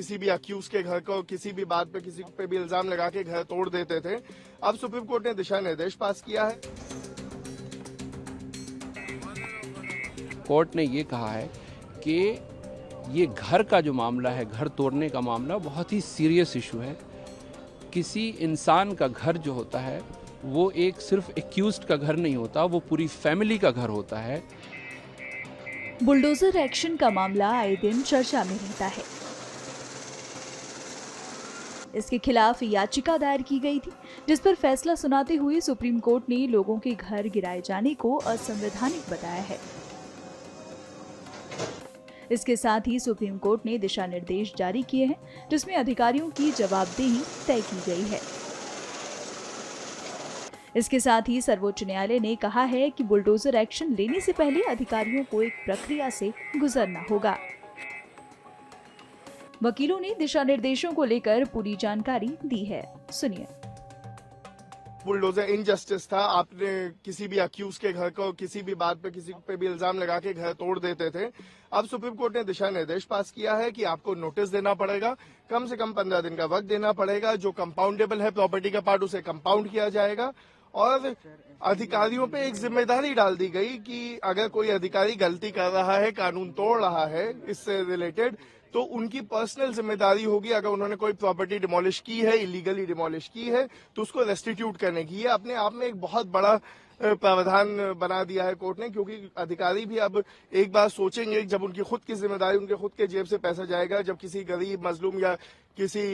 किसी भी अक्यूज के घर को किसी भी बात पे किसी पे भी इल्जाम लगा के घर तोड़ देते थे। अब सुप्रीम कोर्ट ने दिशा निर्देश पास किया है। कोर्ट ने ये कहा है कि ये घर का जो मामला है, घर तोड़ने का मामला बहुत ही सीरियस इशू है। किसी इंसान का घर जो होता है वो एक सिर्फ एक्यूज्ड का घर नहीं होता, वो पूरी फैमिली का घर होता है। बुलडोजर एक्शन का मामला आए दिन चर्चा में रहता है। इसके खिलाफ याचिका दायर की गई थी, जिस पर फैसला सुनाते हुए सुप्रीम कोर्ट ने लोगों के घर गिराए जाने को असंवैधानिक बताया है। इसके साथ ही सुप्रीम कोर्ट ने दिशा निर्देश जारी किए हैं, जिसमें अधिकारियों की जवाबदेही तय की गई है। इसके साथ ही सर्वोच्च न्यायालय ने कहा है कि बुलडोजर एक्शन लेने से पहले अधिकारियों को एक प्रक्रिया से गुजरना होगा। वकीलों ने दिशा निर्देशों को लेकर पूरी जानकारी दी है, सुनिए। बुलडोजर इनजस्टिस था। आपने किसी भी अक्यूज के घर को किसी भी बात पे किसी पे भी इल्जाम लगा के घर तोड़ देते थे। अब सुप्रीम कोर्ट ने दिशा निर्देश पास किया है कि आपको नोटिस देना पड़ेगा, कम से कम 15 दिन का वक्त देना पड़ेगा। जो कंपाउंडेबल है प्रॉपर्टी का पार्ट, उसे कंपाउंड किया जाएगा। और अधिकारियों पे एक जिम्मेदारी डाल दी गई कि अगर कोई अधिकारी गलती कर रहा है, कानून तोड़ रहा है इससे रिलेटेड, तो उनकी पर्सनल जिम्मेदारी होगी। अगर उन्होंने कोई प्रॉपर्टी डिमोलिश की है, इलीगली डिमोलिश की है, तो उसको रेस्टिट्यूट करने की। ये अपने आप में एक बहुत बड़ा प्रावधान बना दिया है कोर्ट ने, क्योंकि अधिकारी भी अब एक बार सोचेंगे, जब उनकी खुद की जिम्मेदारी, उनके खुद के जेब से पैसा जाएगा, जब किसी गरीब मजलूम या किसी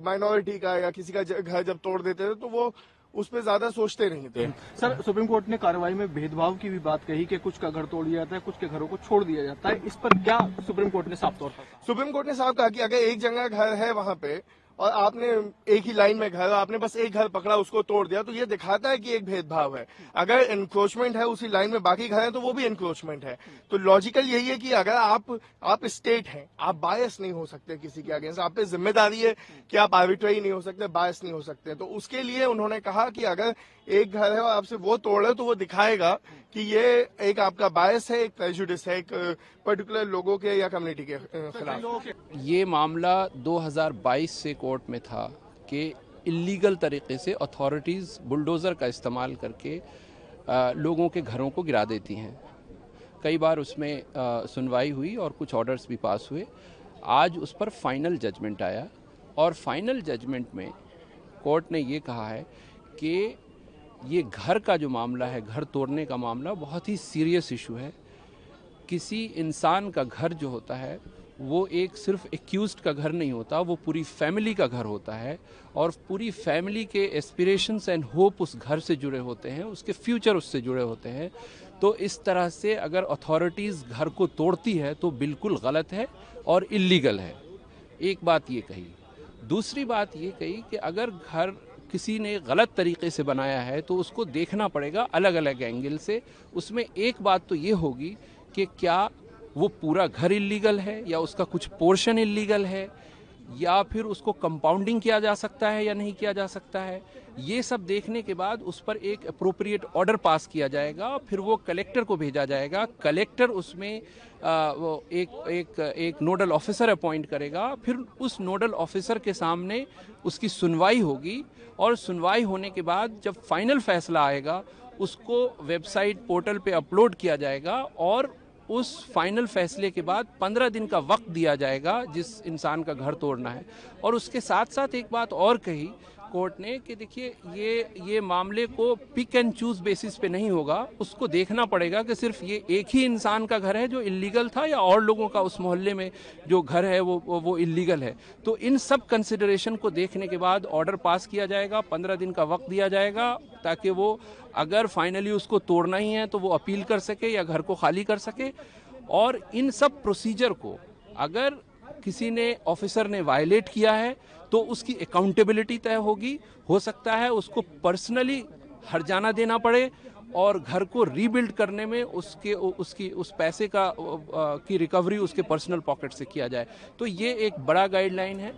माइनॉरिटी का या किसी का घर जब तोड़ देते थे, तो वो उस पर ज्यादा सोचते नहीं थे। सर, सुप्रीम कोर्ट ने कार्रवाई में भेदभाव की भी बात कही कि कुछ का घर तोड़ दिया जाता है, कुछ के घरों को छोड़ दिया जाता है। इस पर क्या सुप्रीम कोर्ट ने साफ तौर पर कहा? सुप्रीम कोर्ट ने साफ कहा कि अगर एक जगह घर है वहां पे और आपने एक ही लाइन में घर, आपने बस एक घर पकड़ा, उसको तोड़ दिया, तो ये दिखाता है कि एक भेदभाव है। अगर एनक्रोचमेंट है उसी लाइन में बाकी घर है, तो वो भी एनक्रोचमेंट है। तो लॉजिकल यही है कि अगर आप स्टेट हैं, आप बायस नहीं हो सकते किसी के अगेंस्ट, आप पे जिम्मेदारी है कि आप आर्बिट्रेरी नहीं हो सकते, बायस नहीं हो सकते। तो उसके लिए उन्होंने कहा कि अगर एक घर है और आपसे वो तोड़ है, तो वो दिखाएगा कि ये एक आपका बायस है, एक प्रेजुडिस है, एक पर्टिकुलर लोगों के या कम्युनिटी के खिलाफ। ये मामला 2022 से कोर्ट में था कि इलीगल तरीके से अथॉरिटीज़ बुलडोज़र का इस्तेमाल करके लोगों के घरों को गिरा देती हैं। कई बार उसमें सुनवाई हुई और कुछ ऑर्डर्स भी पास हुए। आज उस पर फाइनल जजमेंट आया और फाइनल जजमेंट में कोर्ट ने ये कहा है कि ये घर का जो मामला है, घर तोड़ने का मामला बहुत ही सीरियस इशू है। किसी इंसान का घर जो होता है वो एक सिर्फ एक्यूज्ड का घर नहीं होता, वो पूरी फैमिली का घर होता है। और पूरी फैमिली के एस्पिरेशंस एंड होप उस घर से जुड़े होते हैं, उसके फ्यूचर उससे जुड़े होते हैं। तो इस तरह से अगर अथॉरिटीज़ घर को तोड़ती है तो बिल्कुल गलत है और इल्लीगल है। एक बात ये कही। दूसरी बात ये कही कि अगर घर किसी ने गलत तरीके से बनाया है तो उसको देखना पड़ेगा अलग अलग एंगल से। उसमें एक बात तो ये होगी कि क्या वो पूरा घर इल्लीगल है या उसका कुछ पोर्शन इल्लीगल है, या फिर उसको कंपाउंडिंग किया जा सकता है या नहीं किया जा सकता है। ये सब देखने के बाद उस पर एक अप्रोप्रिएट ऑर्डर पास किया जाएगा, फिर वो कलेक्टर को भेजा जाएगा। कलेक्टर उसमें वो एक नोडल ऑफिसर अपॉइंट करेगा, फिर उस नोडल ऑफिसर के सामने उसकी सुनवाई होगी और सुनवाई होने के बाद जब फाइनल फैसला आएगा उसको वेबसाइट पोर्टल पे अपलोड किया जाएगा और उस फाइनल फैसले के बाद 15 दिन का वक्त दिया जाएगा जिस इंसान का घर तोड़ना है। और उसके साथ साथ एक बात और कही कोर्ट ने कि देखिए ये मामले को पिक एंड चूज बेसिस पे नहीं होगा, उसको देखना पड़ेगा कि सिर्फ ये एक ही इंसान का घर है जो इल्लीगल था या और लोगों का उस मोहल्ले में जो घर है वो इल्लीगल है। तो इन सब कंसिडरेशन को देखने के बाद ऑर्डर पास किया जाएगा, 15 दिन का वक्त दिया जाएगा ताकि वो अगर फाइनली उसको तोड़ना ही है तो वो अपील कर सके या घर को खाली कर सके। और इन सब प्रोसीजर को अगर किसी ने ऑफिसर ने वायलेट किया है तो उसकी अकाउंटेबिलिटी तय होगी। हो सकता है उसको पर्सनली हर्जाना देना पड़े और घर को रीबिल्ड करने में उस पैसे की रिकवरी उसके पर्सनल पॉकेट से किया जाए। तो ये एक बड़ा गाइडलाइन है।